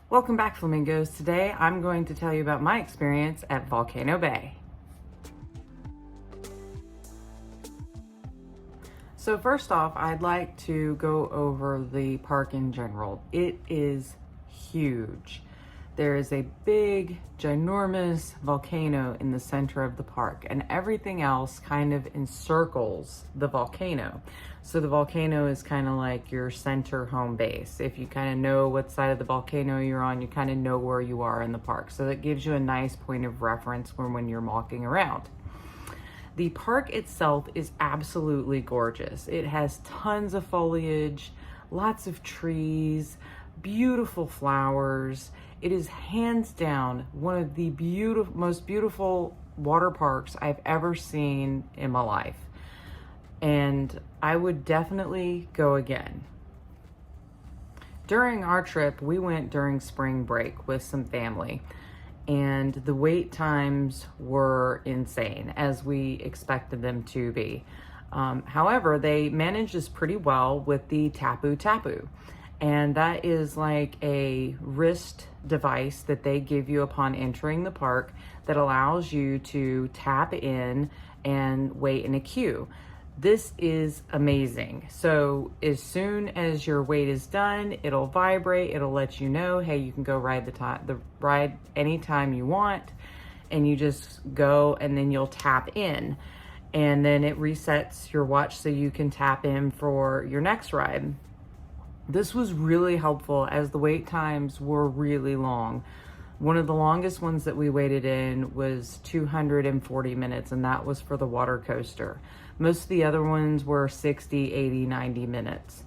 Welcome back, Flamingos. Today I'm going to tell you about my experience at Volcano Bay. So first off, I'd like to go over the park in general. It is huge. There is a big, ginormous volcano in the center of the park, and everything else kind of encircles the volcano. So the volcano is kind of like your center home base. If you kind of know what side of the volcano you're on, you kind of know where you are in the park. So that gives you a nice point of reference when you're walking around. The park itself is absolutely gorgeous. It has tons of foliage, lots of trees, beautiful flowers. It is hands down one of the most beautiful water parks I've ever seen in my life. And I would definitely go again. During our trip, we went during spring break with some family, and the wait times were insane, as we expected them to be. However, they managed this pretty well with the Tapu Tapu. And that is like a wrist device that they give you upon entering the park that allows you to tap in and wait in a queue. This is amazing. So as soon as your wait is done, it'll vibrate. It'll let you know, hey, you can go ride the ride anytime you want, and you just go, and then you'll tap in, and then it resets your watch so you can tap in for your next ride. This was really helpful as the wait times were really long. One of the longest ones that we waited in was 240 minutes, and that was for the water coaster. Most of the other ones were 60, 80, 90 minutes.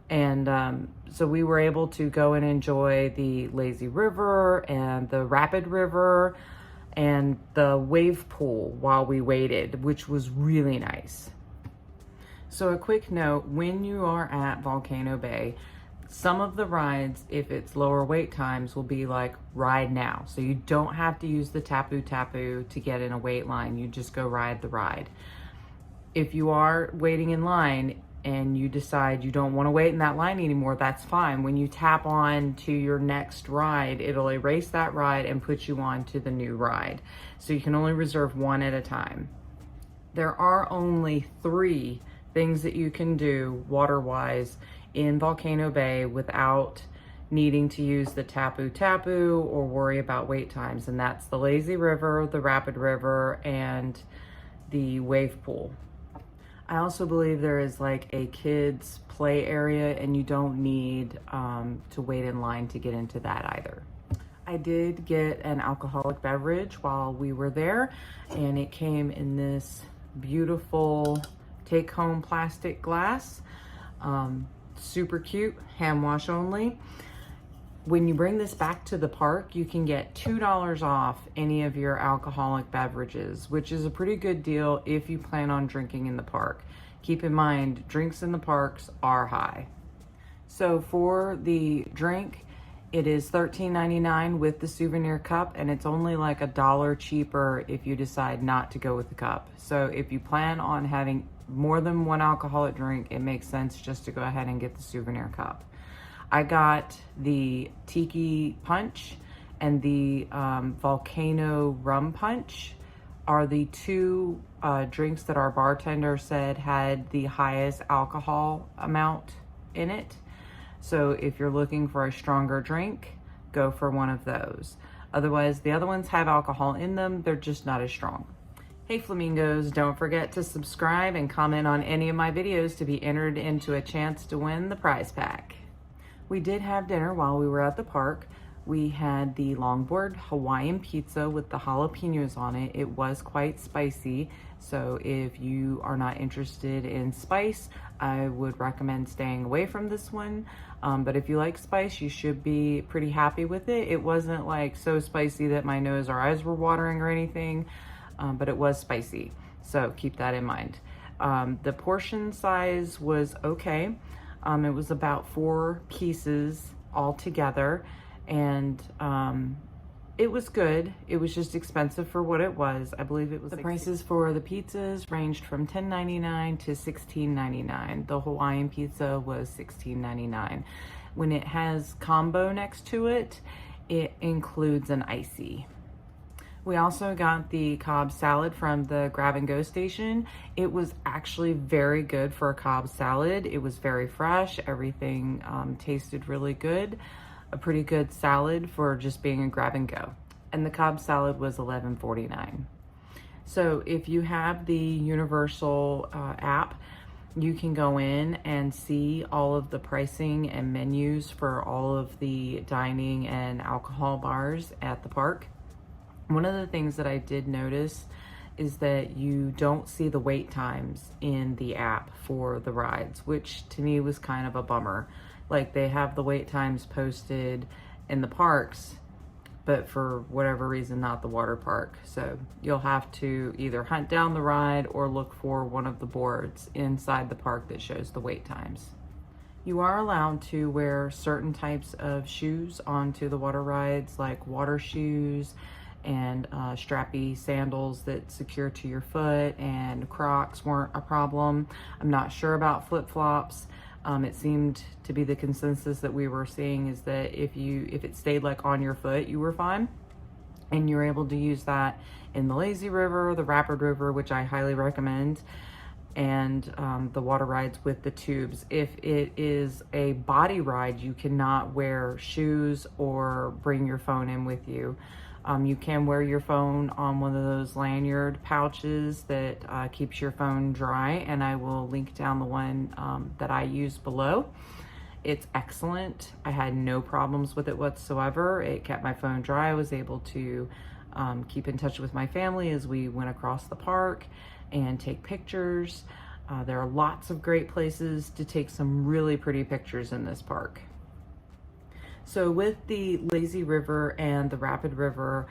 And so we were able to go and enjoy the lazy river and the rapid river and the wave pool while we waited, which was really nice. So a quick note, when you are at Volcano Bay, some of the rides, if it's lower wait times, will be like ride now. So you don't have to use the Tapu Tapu to get in a wait line. You just go ride the ride. If you are waiting in line and you decide you don't want to wait in that line anymore, that's fine. When you tap on to your next ride, it'll erase that ride and put you on to the new ride. So you can only reserve one at a time. There are only 3 things that you can do water-wise in Volcano Bay without needing to use the Tapu Tapu or worry about wait times, and that's the lazy river, the rapid river, and the wave pool. I also believe there is like a kids play area, and you don't need to wait in line to get into that either. I did get an alcoholic beverage while we were there, and it came in this beautiful take-home plastic glass. Super cute, hand wash only. When you bring this back to the park, you can get $2 off any of your alcoholic beverages, which is a pretty good deal if you plan on drinking in the park. Keep in mind, drinks in the parks are high. So for the drink, it is $13.99 with the souvenir cup, and it's only like $1 cheaper if you decide not to go with the cup. So if you plan on having more than one alcoholic drink, it makes sense just to go ahead and get the souvenir cup. I got the Tiki Punch and the Volcano Rum Punch are the 2 drinks that our bartender said had the highest alcohol amount in it. So if you're looking for a stronger drink, go for one of those. Otherwise, the other ones have alcohol in them, they're just not as strong. Hey Flamingos, don't forget to subscribe and comment on any of my videos to be entered into a chance to win the prize pack. We did have dinner while we were at the park. We had the longboard Hawaiian pizza with the jalapenos on it. It was quite spicy, so if you are not interested in spice, I would recommend staying away from this one. But if you like spice, you should be pretty happy with it. It wasn't like so spicy that my nose or eyes were watering or anything, but it was spicy, so keep that in mind. The portion size was okay. It was about 4 pieces all together, and it was good. It was just expensive for what it was. I believe it was the prices for the pizzas ranged from $10.99 to $16.99. The Hawaiian pizza was $16.99. When it has combo next to it, it includes an icy. We also got the Cobb Salad from the grab and go station. It was actually very good for a Cobb Salad. It was very fresh. Everything tasted really good. A pretty good salad for just being a grab and go. And the Cobb Salad was $11.49. So if you have the Universal app, you can go in and see all of the pricing and menus for all of the dining and alcohol bars at the park. One of the things that I did notice is that you don't see the wait times in the app for the rides, which to me was kind of a bummer. Like, they have the wait times posted in the parks, but for whatever reason, not the water park. So you'll have to either hunt down the ride or look for one of the boards inside the park that shows the wait times. You are allowed to wear certain types of shoes onto the water rides, like water shoes and strappy sandals that secure to your foot, and Crocs weren't a problem. I'm not sure about flip-flops. It seemed to be the consensus that we were seeing is that if it stayed like on your foot, you were fine. And you're able to use that in the lazy river, the rapid river, which I highly recommend, and the water rides with the tubes. If it is a body ride, you cannot wear shoes or bring your phone in with you. You can wear your phone on one of those lanyard pouches that keeps your phone dry, and I will link down the one that I use below. It's excellent. I had no problems with it whatsoever. It kept my phone dry. I was able to keep in touch with my family as we went across the park and take pictures. There are lots of great places to take some really pretty pictures in this park. So with the lazy river and the rapid river,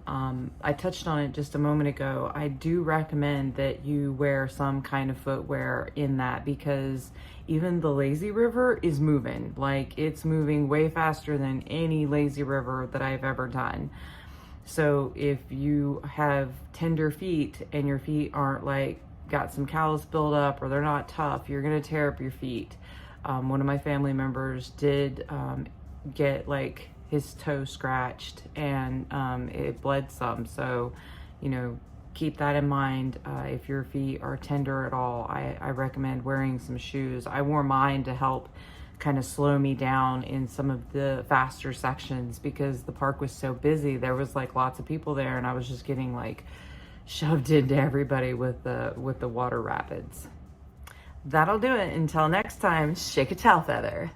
I touched on it just a moment ago. I do recommend that you wear some kind of footwear in that, because even the lazy river is moving. Like, it's moving way faster than any lazy river that I've ever done. So if you have tender feet and your feet aren't like got some callus buildup, or they're not tough, you're gonna tear up your feet. One of my family members did get like his toe scratched, and it bled some. So, you know, keep that in mind. If your feet are tender at all, I recommend wearing some shoes. I wore mine to help kind of slow me down in some of the faster sections, because the park was so busy. There was like lots of people there, and I was just getting like shoved into everybody with the water rapids. That'll do it. Until next time, shake a tail feather.